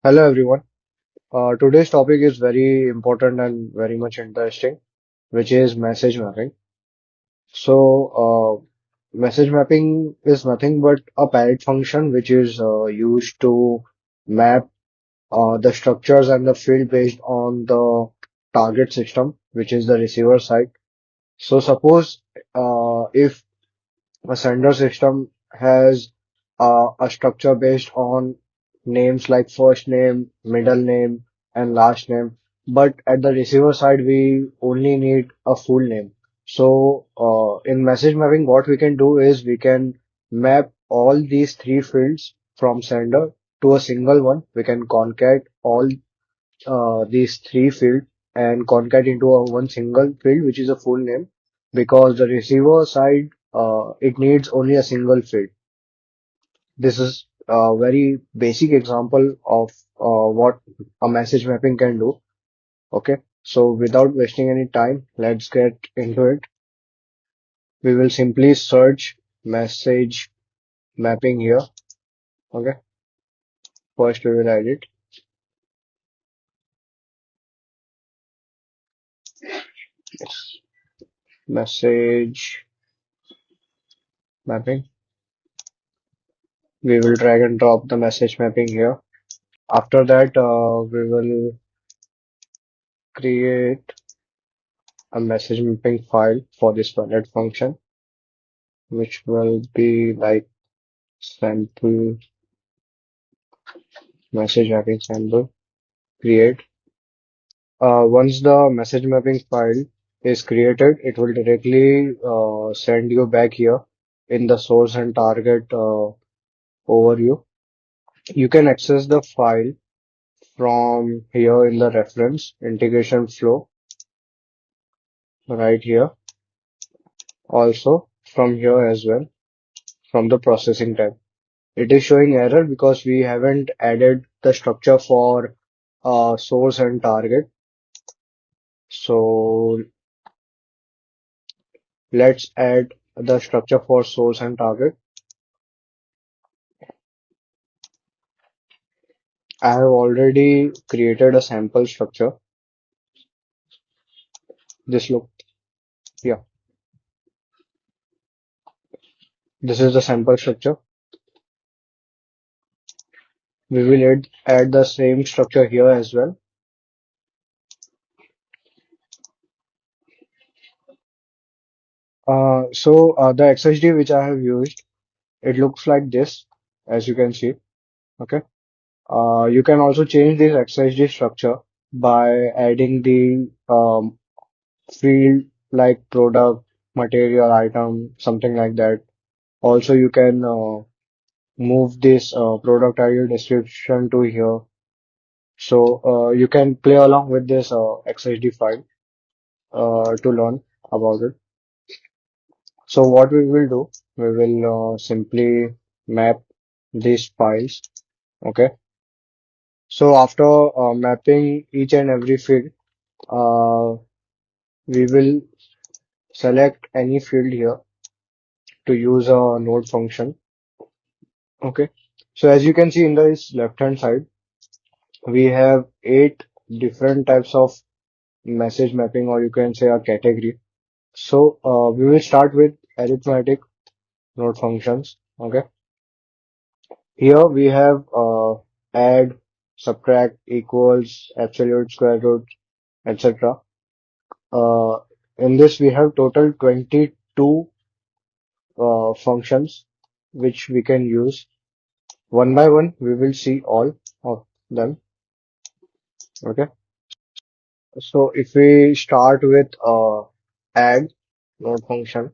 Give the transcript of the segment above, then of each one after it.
Hello everyone. Today's topic is very important and very much interesting, which is message mapping. Message mapping is nothing but a parent function which is used to map the structures and the field based on the target system, which is the receiver side. So suppose if a sender system has a structure based on names like first name, middle name, and last name. But at the receiver side, we only need a full name. In message mapping, what we can do is we can map all these three fields from sender to a single one. We can concat all these three fields and concat into a one single field, which is a full name, because the receiver side it needs only a single field. This is a very basic example of what a message mapping can do. Okay, so without wasting any time, let's get into it. We will simply search message mapping here. Okay, first we will edit message mapping. We will drag and drop the message mapping here. After that, we will create a message mapping file for this valid function, which will be like sample message mapping sample create. Once the message mapping file is created, it will directly send you back here in the source and target overview. You can access the file from here in the reference integration flow right here. Also from here as well, from the processing tab. It is showing error because we haven't added the structure for source and target. So let's add the structure for source and target. I have already created a sample structure. This look, yeah, this is the sample structure. We will add the same structure here as well. The XHD which I have used, it looks like this, as you can see. Okay. You can also change this XHD structure by adding the field like product, material, item, something like that. Also, you can move this product ID description to here. You can play along with this XHD file to learn about it. So what we will do, we will simply map these files. Okay. So after mapping each and every field, uh, we will select any field here to use a node function. Okay. So as you can see in this left hand side, we have 8 different types of message mapping, or you can say a category. We will start with arithmetic node functions. Okay. Here we have add, subtract, equals, absolute, square root, etc. Uh, in this we have total 22 functions which we can use. One by one, we will see all of them. Okay. So if we start with add node function,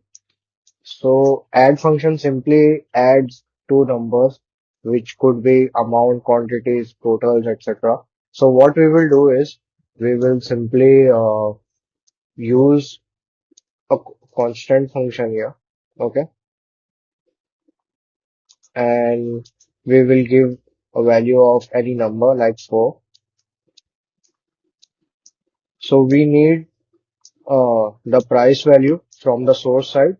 so add function simply adds two numbers, which could be amount, quantities, totals, etc. So what we will do is we will simply use a constant function here. Okay, and we will give a value of any number like 4. So we need the price value from the source side,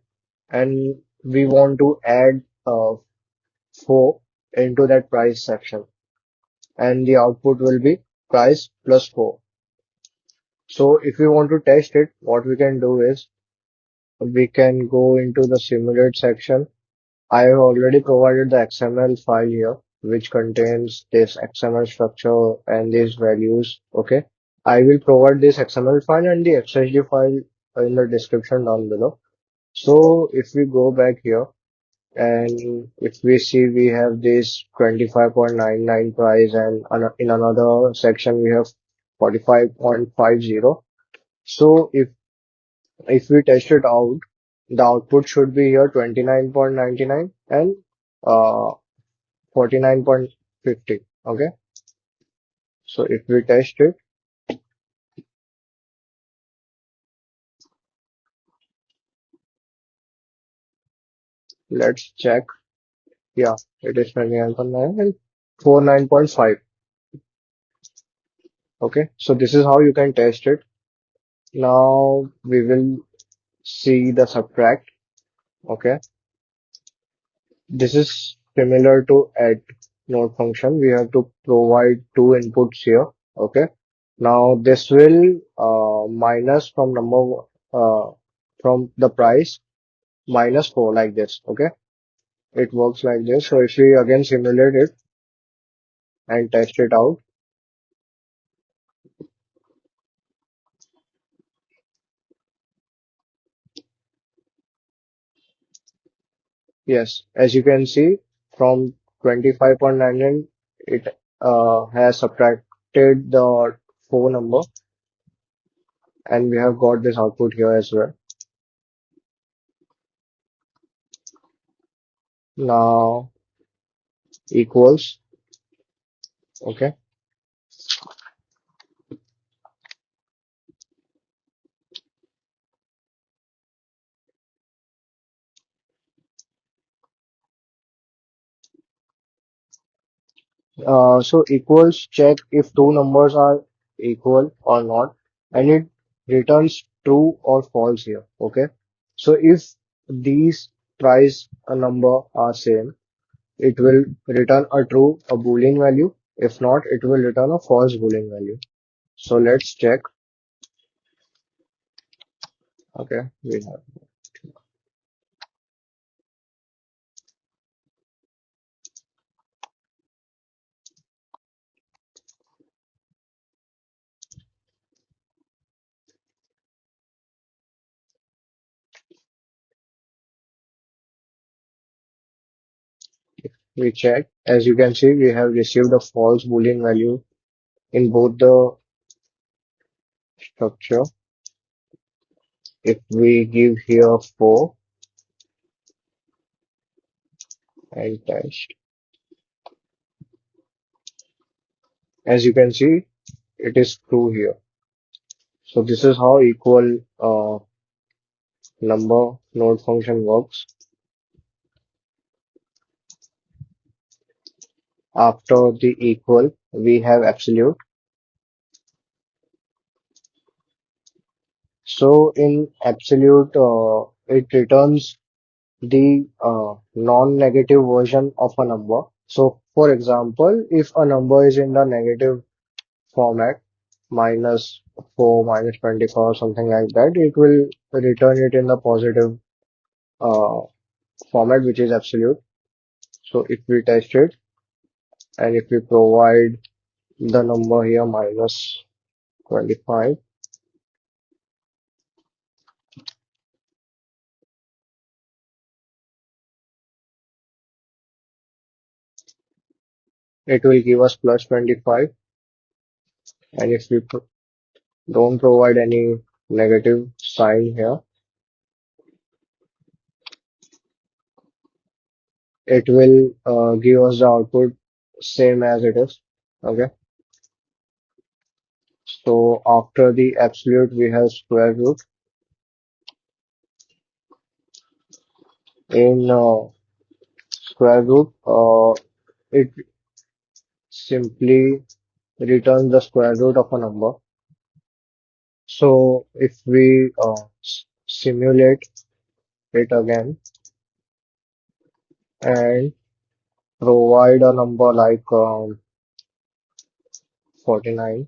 and we want to add 4 into that price section. and the output will be price plus 4. So if we want to test it, what we can do is we can go into the simulate section. I have already provided the XML file here, which contains this XML structure and these values. Okay. I will provide this XML file and the XSD file in the description down below. So if we go back here and if we see we have this 25.99 price and in another section we have 45.50. So if we test it out, the output should be here 29.99 and uh 49.50. Okay. So if we test it, let's check. Yeah, it is 29.9 and 49.5. Okay. So this is how you can test it. Now we will see the subtract. Okay. This is similar to add node function. We have to provide two inputs here. Okay. Now this will minus from number from the price minus 4 like this. Okay. It works like this. So if we again simulate it and test it out, yes, as you can see from 25.99 it has subtracted the 4 number and we have got this output here as well. Now equals. Okay. So equals check if two numbers are equal or not, and it returns true or false here. Okay. So if these price a number are same, it will return a true, a Boolean value. If not, it will return a false Boolean value. So let's check. Okay. We check. As you can see, we have received a false Boolean value in both the structure. If we give here 4 and test, as you can see, it is true here. So this is how equal number node function works. After the equal, we have absolute. So in absolute, it returns the non-negative version of a number. So for example, if a number is in the negative format, minus 4, minus 24, something like that, it will return it in the positive uh, format, which is absolute. So if we test it and if we provide the number here minus 25, it will give us plus 25. And if we don't provide any negative sign here, it will give us the output same as it is. Okay. So after the absolute, we have square root. In square root, it simply returns the square root of a number. So if we simulate it again and provide a number like 49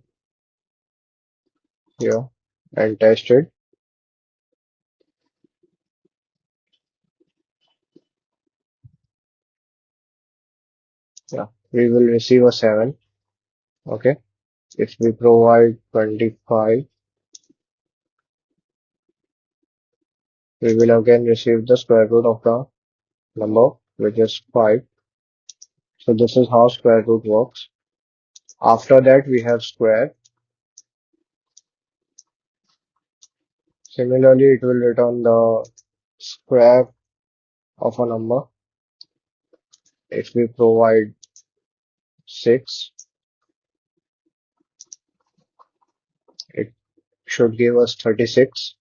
here and test it. Yeah, we will receive a 7. Okay. If we provide 25, we will again receive the square root of the number, which is 5. So this is how square root works. After that, we have square. Similarly, it will return the square of a number. If we provide 6, it should give us 36.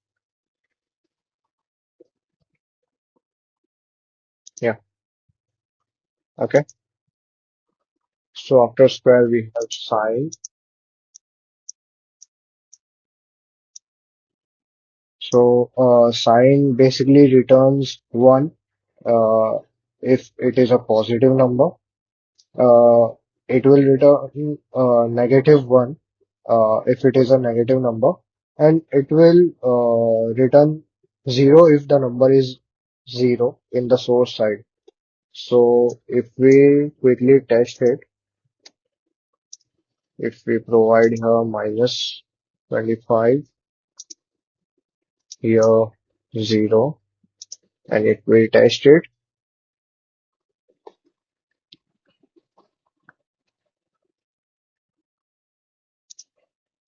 Yeah, okay. So after square, we have sine. So sine basically returns 1 uh, if it is a positive number. Uh, it will return -1 if it is a negative number, and it will return 0 if the number is 0 in the source side. So if we quickly test it, if we provide here -25, here 0, and if we test it,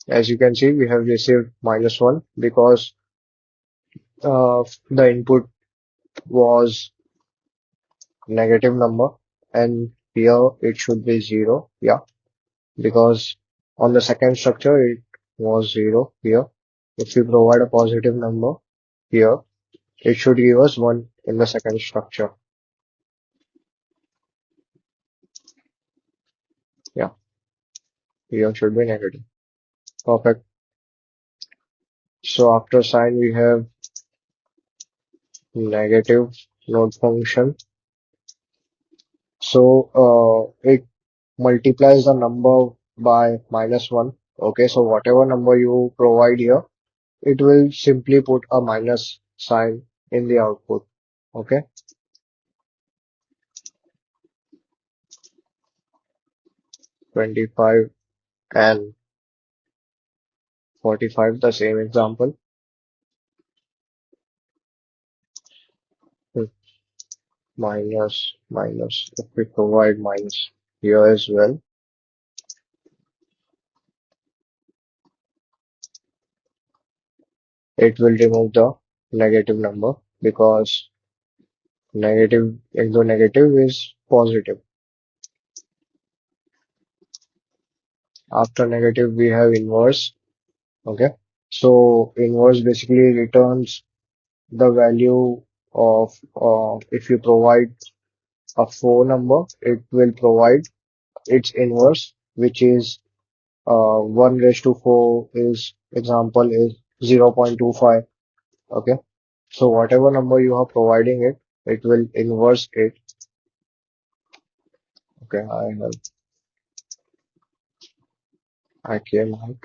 as you can see, we have received -1 because the input was negative number, and here it should be 0. Yeah, because on the second structure it was 0 here. If we provide a positive number here, it should give us 1 in the second structure. Yeah, here should be negative. Perfect. So after sign we have negative node function. So it multiplies the number by -1. Okay, so whatever number you provide here, it will simply put a minus sign in the output. Okay, 25 and 45, the same example. Hmm, minus. If we provide minus here as well, it will remove the negative number because negative into negative is positive. After negative, we have inverse. Okay, so inverse basically returns the value of if you provide a 4 number, it will provide its inverse, which is 1 raised to 4 is example is 0.25. Okay, so whatever number you are providing it, it will inverse it. Okay, I came out.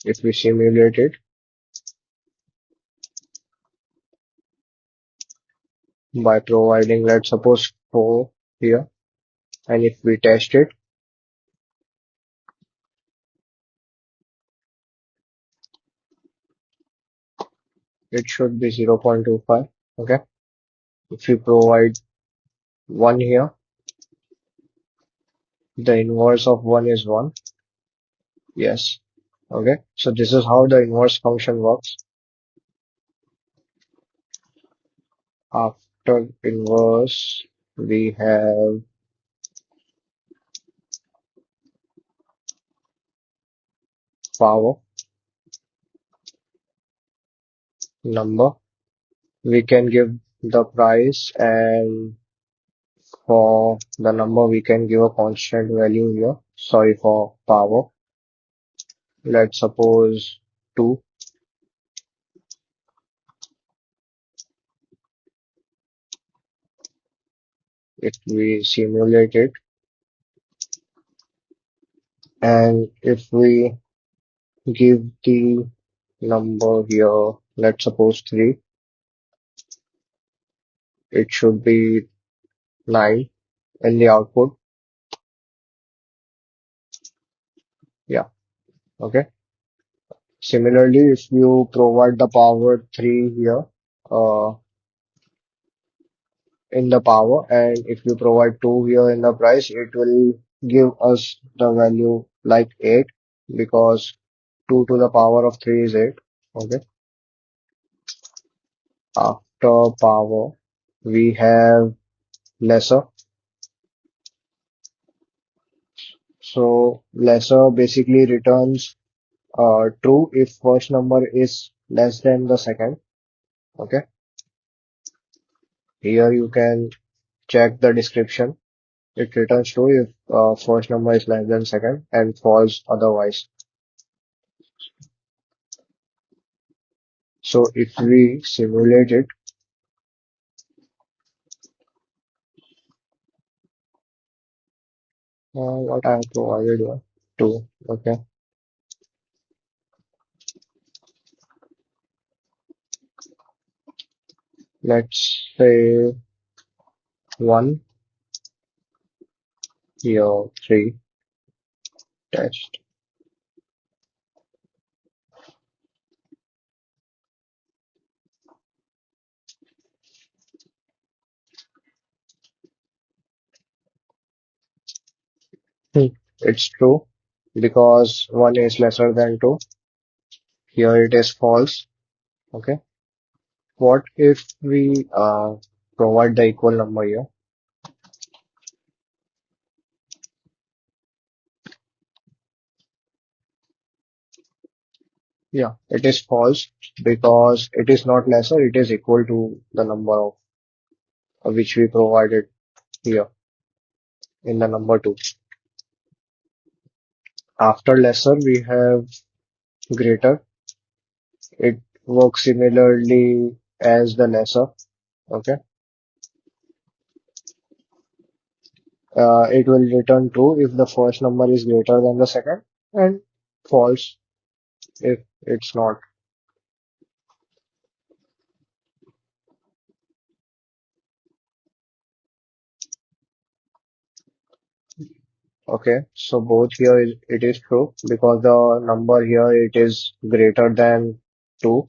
If we simulate it by providing, let's suppose 4 here, and if we test it, it should be 0.25. Okay, if we provide 1 here, the inverse of 1 is 1. Yes. Okay, so this is how the inverse function works. After inverse, we have power, number. We can give the price, and for the number we can give a constant value here. Sorry, for power. Let's suppose 2. If we simulate it, And if we give the number here, let's suppose 3, it should be 9 in the output. Yeah, okay. Similarly, if you provide the power 3 here uh, in the power, and if you provide 2 here in the price, it will give us the value like 8, because 2 to the power of 3 is 8. Okay. After power, we have lesser. So lesser basically returns true if first number is less than the second. Okay. Here you can check the description. It returns true if first number is less than second, and false otherwise. So if we simulate it, what I have provided here, 2. Okay. Let's say 1, here 3, test. Hmm. It's true because 1 is lesser than 2. Here it is false. Okay. What if we provide the equal number here? Yeah, it is false because it is not lesser, it is equal to the number of which we provided here in the number 2. After lesser, we have greater. It works similarly as the lesser. Okay. It will return true if the first number is greater than the second, and false if it's not. Okay, so both here it is true because the number here it is greater than 2.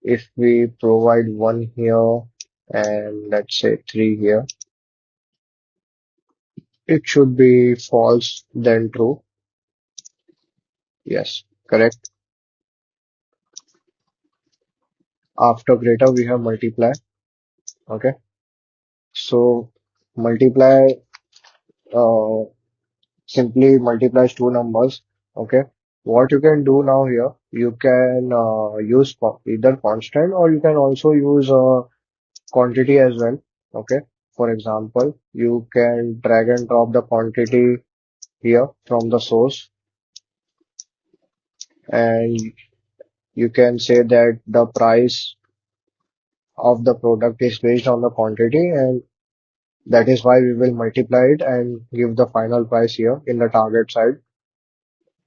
If we provide 1 here and let's say 3 here, it should be false then true. Yes, correct. After greater we have multiply. Okay, so multiply uh, simply multiplies two numbers. Okay, what you can do now here, you can use either constant, or you can also use quantity as well. Okay, for example, you can drag and drop the quantity here from the source, and you can say that the price of the product is based on the quantity, and that is why we will multiply it and give the final price here in the target side.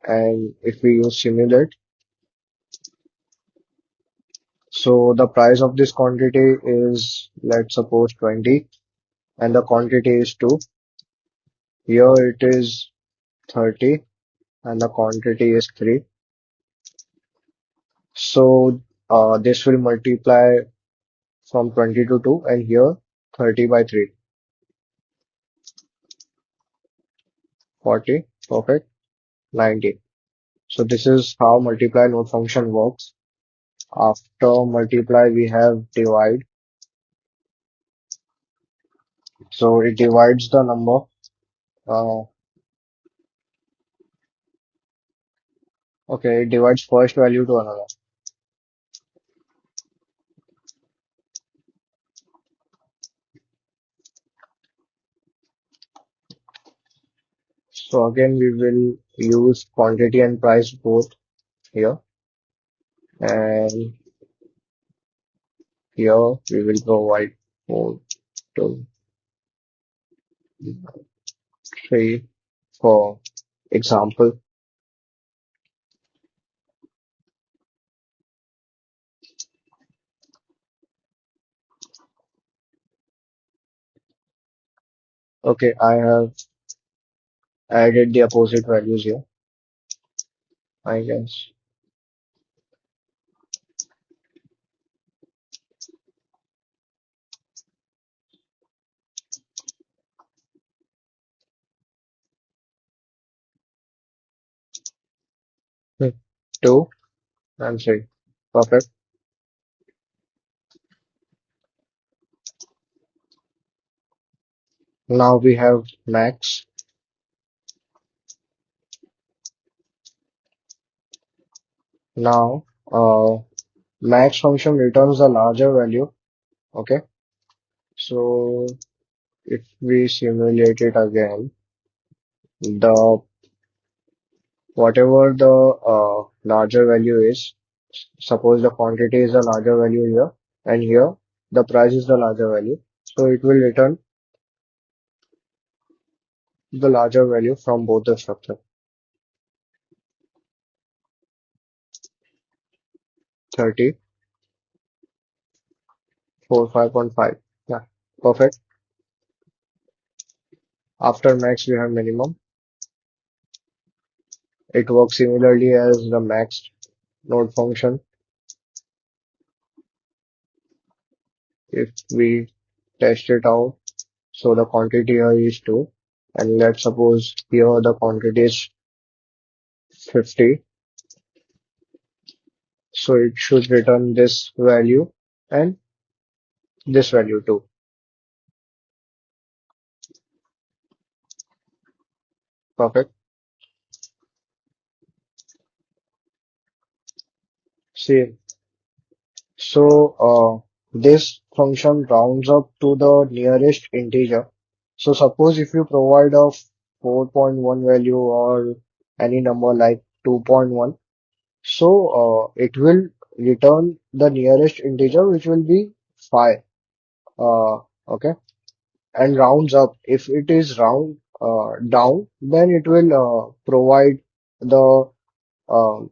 And if we use simulate, so the price of this quantity is, let's suppose, 20, and the quantity is 2. Here it is 30, and the quantity is 3. So this will multiply from 20 to 2, and here 30 by 3, 40, perfect, 90. So this is how multiply node function works. After multiply, we have divide. So it divides the number. Uh, okay, it divides first value to another. So again, we will use quantity and price both here, and here we will provide 4, 2, 3, 4. example. Okay, I have added the opposite values here, I guess. 2 and 3. Perfect. Now we have max. Now, max function returns the larger value. Okay. So if we simulate it again, the whatever the larger value is, suppose the quantity is the larger value here, and here the price is the larger value. So it will return the larger value from both the structure. 30, 4, 5.5. Yeah, perfect. After max, we have minimum. It works similarly as the max node function. If we test it out, so the quantity here is 2, and let's suppose here the quantity is 50. So it should return this value and this value too. Perfect. See, so this function rounds up to the nearest integer. So suppose if you provide a 4.1 value or any number like 2.1, so it will return the nearest integer, which will be 5. Okay, and rounds up. If it is round down, then it will provide the um,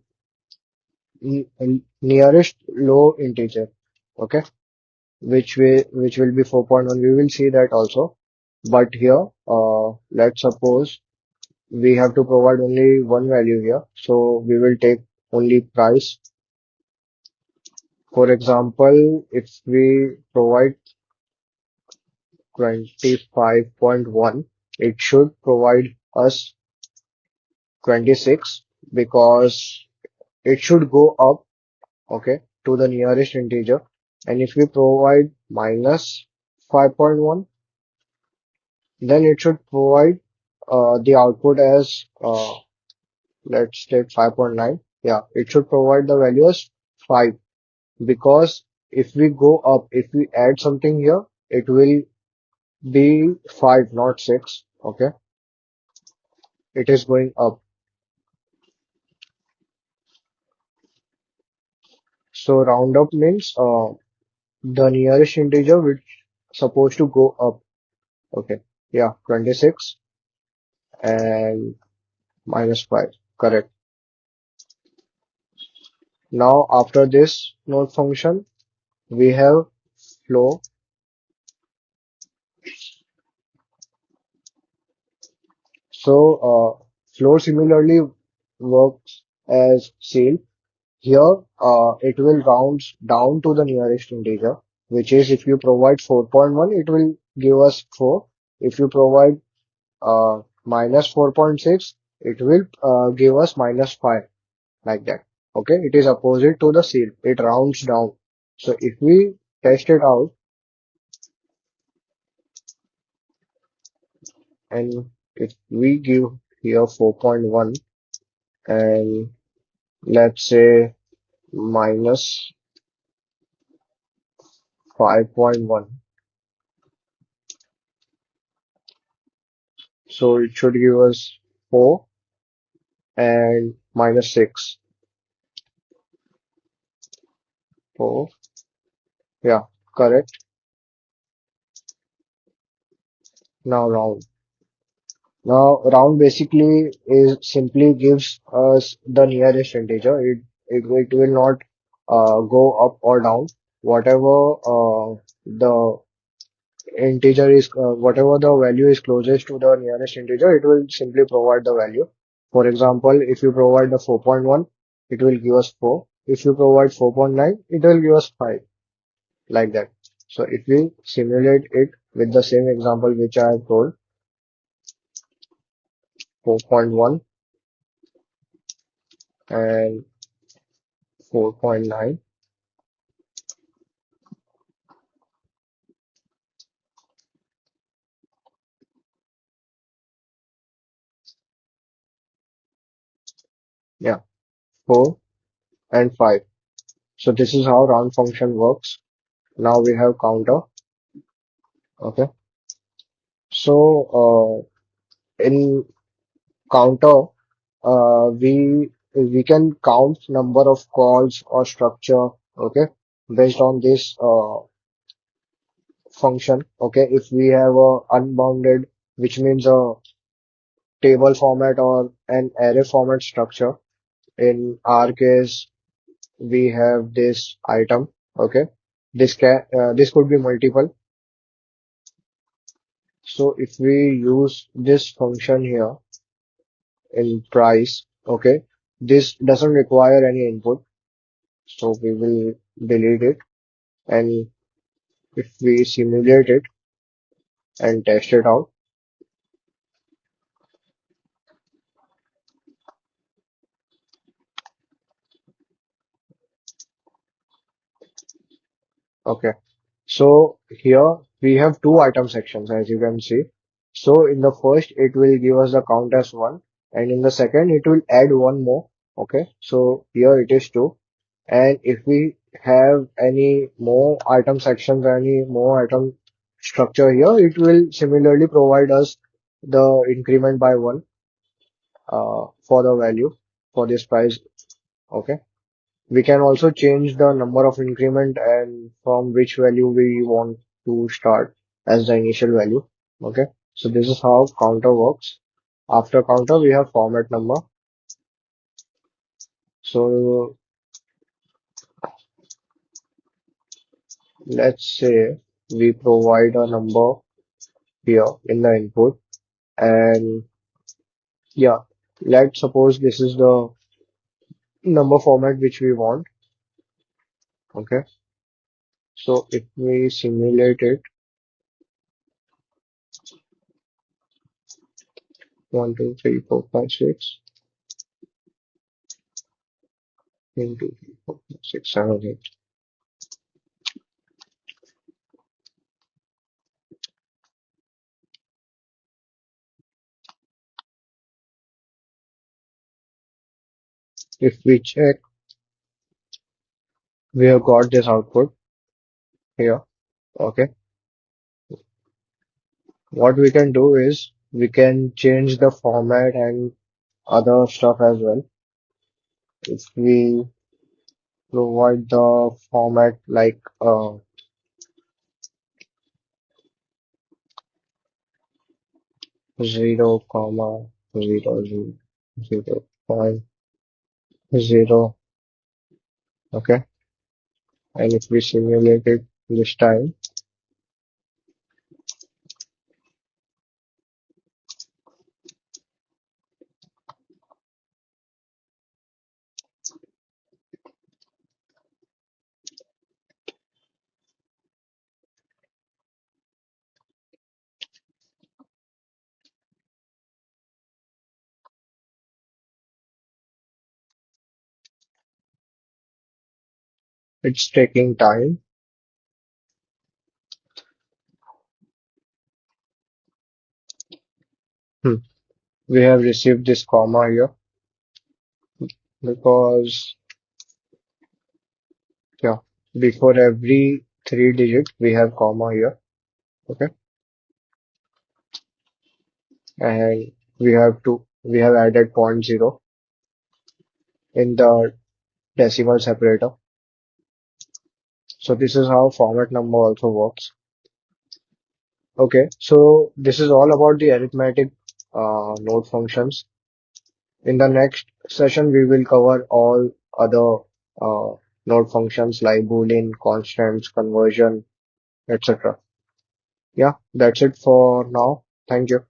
nearest low integer. Okay, which will be 4.1. We will see that also. But here, let's suppose we have to provide only one value here. So we will take only price. For example, if we provide 25.1, it should provide us 26 because it should go up, okay, to the nearest integer. And if we provide minus 5.1, then it should provide the output as let's take 5.9. Yeah, it should provide the value as 5 because if we go up, if we add something here, it will be 5, not 6. Okay, it is going up. So round up means the nearest integer which supposed to go up. Okay, yeah, 26 and minus 5. Correct. Now after this node function, we have flow. So flow similarly works as Ceil. Here it will round down to the nearest integer, which is if you provide 4.1, it will give us 4. If you provide minus 4.6, it will give us minus 5, like that. Okay, it is opposite to the Ceil. It rounds down. So if we test it out and if we give here 4.1 and let's say minus 5.1, so it should give us 4 and minus 6. 4, yeah, correct. Now round. Now, round basically is simply gives us the nearest integer. It will not go up or down. Whatever the integer is, whatever the value is closest to the nearest integer, it will simply provide the value. For example, if you provide the 4.1, it will give us 4. If you provide 4.9, it will give us 5, like that. So if we simulate it with the same example which I have told, 4.1 and 4.9, yeah, 4 and 5. So this is how round function works. Now we have counter. Okay. So in counter, we can count number of calls or structure. Okay, based on this function. Okay, if we have a unbounded, which means a table format or an array format structure. In our case, we have this item. Okay, this could be multiple. So if we use this function here in price, okay, this doesn't require any input, so we will delete it. And if we simulate it and test it out, okay. So here we have two item sections, as you can see. So in the first, it will give us the count as one, and in the second, it will add one more. Okay, so here it is two. And if we have any more item sections, any more item structure here, it will similarly provide us the increment by one for the value for this price. Okay. We can also change the number of increment and from which value we want to start as the initial value. Okay. So this is how counter works. After counter, we have format number. So let's say we provide a number here in the input, and yeah, let's suppose this is the number format which we want. Okay. So if we simulate it, 1, 2, 3, 4, 5, 6, 1, 2, 3, 4, 5, 6, 7, 8. If we check, we have got this output here. Okay. What we can do is we can change the format and other stuff as well. If we provide the format like 0, comma 0, 0, 0.0. Okay. And if we simulate it this time, it's taking time. Hmm. We have received this comma here because, yeah, before every 3 digit we have comma here. Okay. And we have added point 0 in the decimal separator. So this is how format number also works. Okay, so this is all about the arithmetic node functions. In the next session, we will cover all other node functions like Boolean, constants, conversion, etc. Yeah, that's it for now. Thank you.